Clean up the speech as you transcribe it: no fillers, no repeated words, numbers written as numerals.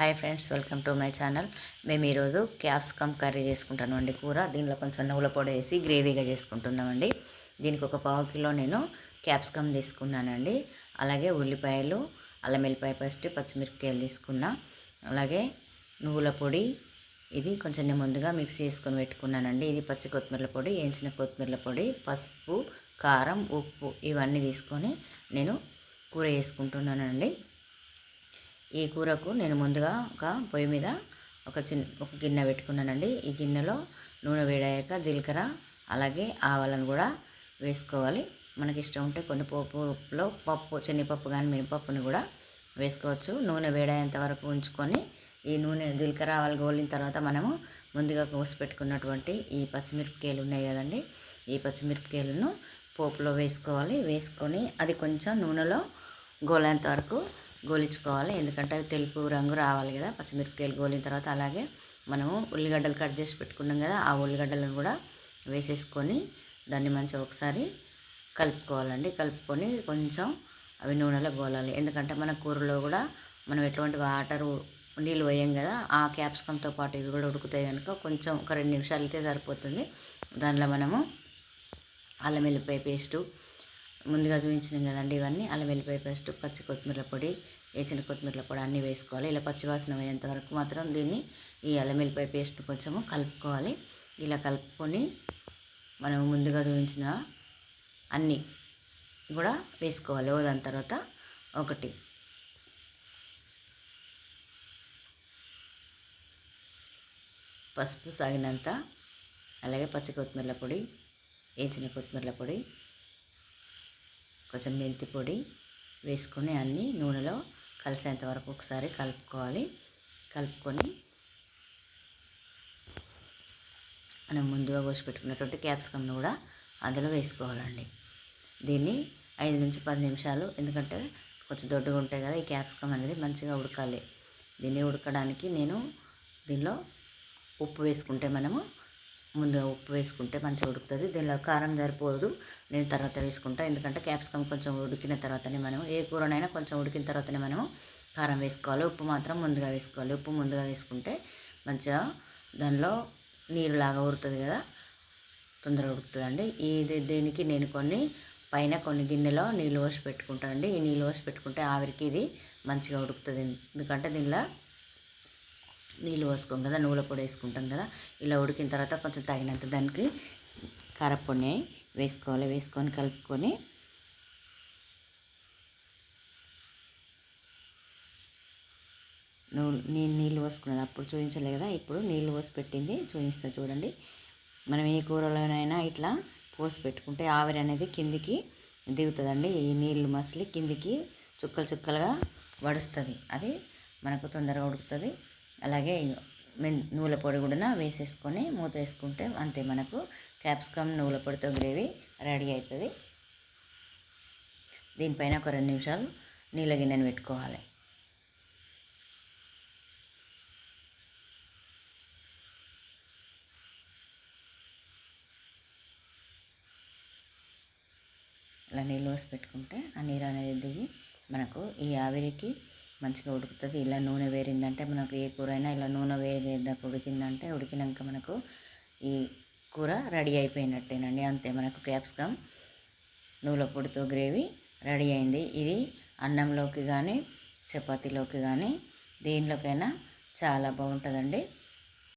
Hi friends, welcome to my channel. మేము ఈరోజు capsicum curry చేసుకుంటామండి. కూర దీనిలో కొంచెం నువ్వుల పొడి వేసి గ్రేవీగా చేసుకుంటున్నామండి. దీనికి ఒక పావు కిలో నేను క్యాప్సికమ్ తీసుకున్నానండి. అలాగే ఉల్లిపాయలు, అల్లం వెల్లిపాయ పేస్ట్, పచ్చిమిరపకాయలు తీసుకున్నా. అలాగే నువ్వుల పొడి ఇది కొంచెం నేను ముందుగా మిక్స్ చేసుకొని పెట్టుకున్నానండి. ఇది పచ్చి కొత్తిమీర పొడి, వేయించిన కొత్తిమీర పొడి, పసుపు, కారం, ఉప్పు ఇవన్నీ తీసుకొని నేను కూర చేసుకుంటున్నానండి. ఈ కూరకు నేను ముందుగా ఒక పొయ్యి మీద ఒక గిన్నె పెట్టుకున్నానండి. ఈ గిన్నెలో నూనె వేడాక జీలకర్ర అలాగే ఆవాలను కూడా వేసుకోవాలి. మనకి ఇష్టం ఉంటే కొన్ని పోపులో పప్పు, శనగపప్పు కానీ మినపప్పుని కూడా వేసుకోవచ్చు. నూనె వేడేంత వరకు ఉంచుకొని ఈ నూనె జీలకర్ర ఆవాలు గోలిన తర్వాత మనము ముందుగా కోసి పెట్టుకున్నటువంటి ఈ పచ్చిమిరపకాయలు ఉన్నాయి కదండి, ఈ పచ్చిమిరపకాయలను పోపులో వేసుకోవాలి. వేసుకొని అది కొంచెం నూనెలో గోలేంత వరకు గోలించుకోవాలి. ఎందుకంటే అవి తెలుపు రంగు రావాలి కదా పచ్చిమిరపకాయలు గోలిన తర్వాత. అలాగే మనము ఉల్లిగడ్డలు కట్ చేసి పెట్టుకున్నాం కదా, ఆ ఉల్లిగడ్డలను కూడా వేసేసుకొని దాన్ని మంచిగా ఒకసారి కలుపుకోవాలండి. కలుపుకొని కొంచెం అవి నూనెలో గోలాలి. ఎందుకంటే మన కూరలో కూడా మనం ఎటువంటి నీళ్ళు వేయం కదా, ఆ క్యాప్సికంతో పాటు ఇవి కూడా ఉడుకుతాయి కనుక కొంచెం ఒక 2 నిమిషాలు అయితే సరిపోతుంది. దానిలో మనము అల్లం వెల్లిపాయ పేస్టు ముందుగా చూపించినాం కదండి, ఇవన్నీ అల్లం వెల్లిపాయ పేస్ట్, పచ్చి కొత్తిమీర పొడి, వేయించిన కొత్తిమీర పొడి అన్నీ వేసుకోవాలి. ఇలా పచ్చివాసన అయ్యేంత వరకు మాత్రం దీన్ని ఈ అల్లం వెల్లిపాయ పేస్ట్ కొంచెము కలుపుకోవాలి. ఇలా కలుపుకొని మనం ముందుగా చూపించిన అన్నీ కూడా వేసుకోవాలి. దాని తర్వాత ఒకటి పసుపు సాగినంత, అలాగే పచ్చి కొత్తిమీర పొడి, వేయించిన కొత్తిమీర పొడి, కొంచెం మెంతి పొడి వేసుకొని అన్నీ నూనెలో కలిసేంత వరకు ఒకసారి కలుపుకోవాలి. కలుపుకొని మనం ముందుగా కోసి పెట్టుకున్నటువంటి క్యాప్సికమ్ను కూడా అందులో వేసుకోవాలండి. దీన్ని 5 నుంచి 10 నిమిషాలు, ఎందుకంటే కొంచెం దొడ్డుగా ఉంటాయి కదా, ఈ క్యాప్సికమ్ అనేది మంచిగా ఉడకాలి. దీన్ని ఉడకడానికి నేను దీనిలో ఉప్పు వేసుకుంటే మనము ముందుగా ఉప్పు వేసుకుంటే మంచిగా ఉడుకుతుంది. దీనిలో కారం సరిపోదు, నేను తర్వాత వేసుకుంటా. ఎందుకంటే క్యాప్సికమ్ కొంచెం ఉడికిన తర్వాతనే మనం ఏ కూరనైనా కొంచెం ఉడికిన తర్వాతనే మనం కారం వేసుకోవాలి. ఉప్పు మాత్రం ముందుగా వేసుకోవాలి. ఉప్పు ముందుగా వేసుకుంటే మంచిగా దానిలో నీరులాగా ఊరుతుంది కదా, తొందరగా ఉడుకుతుందండి. దీనికి నేను పైన కొన్ని గిన్నెలో నీళ్ళు పోసి పెట్టుకుంటానండి. ఈ నీళ్ళు పోసి పెట్టుకుంటే ఆవిరికి ఇది మంచిగా ఉడుకుతుంది. ఎందుకంటే దీనిలో నీళ్ళు పోసుకోం కదా, నువ్వుల పొడి వేసుకుంటాం కదా. ఇలా ఉడికిన తర్వాత కొంచెం తగినంత దానికి కారపొడి వేసుకోవాలి. వేసుకొని కలుపుకొని నేను నీళ్ళు పోసుకున్నది అప్పుడు చూపించలే కదా, ఇప్పుడు నీళ్ళు పోసి పెట్టింది చూపిస్తా చూడండి. మనం ఏ కూరలోనైనా ఇట్లా పోసి పెట్టుకుంటే ఆవిరి అనేది కిందికి దిగుతుందండి. ఈ నీళ్ళు మసిలి కిందికి చుక్కలు చుక్కలుగా వడుస్తుంది, అది మనకు తొందరగా ఉడుకుతుంది. అలాగే నువ్వుల పొడి కూడా వేసేసుకొని మూత వేసుకుంటే అంతే, మనకు క్యాప్సికమ్ నువ్వుల పొడితో గ్రేవీ రెడీ అవుతుంది. దీనిపైన ఒక 2 నిమిషాలు నీళ్ళ గిన్నెను పెట్టుకోవాలి. ఇలా నీళ్ళు పోసి పెట్టుకుంటే ఆ నీరు అనేది దిగి మనకు ఈ ఆవిరికి మంచిగా ఉడుకుతుంది. ఇలా నూనె వేరిందంటే మనకు ఏ కూర అయినా ఇలా నూనె వేరేదాకా ఉడికిందంటే, ఉడికినాక మనకు ఈ కూర రెడీ అయిపోయినట్టేనండి. అంతే, మనకు క్యాప్సికమ్ నువ్వుల పొడితో గ్రేవీ రెడీ అయింది. ఇది అన్నంలోకి కానీ చపాతీలోకి కానీ దేనిలోకైనా చాలా బాగుంటుందండి.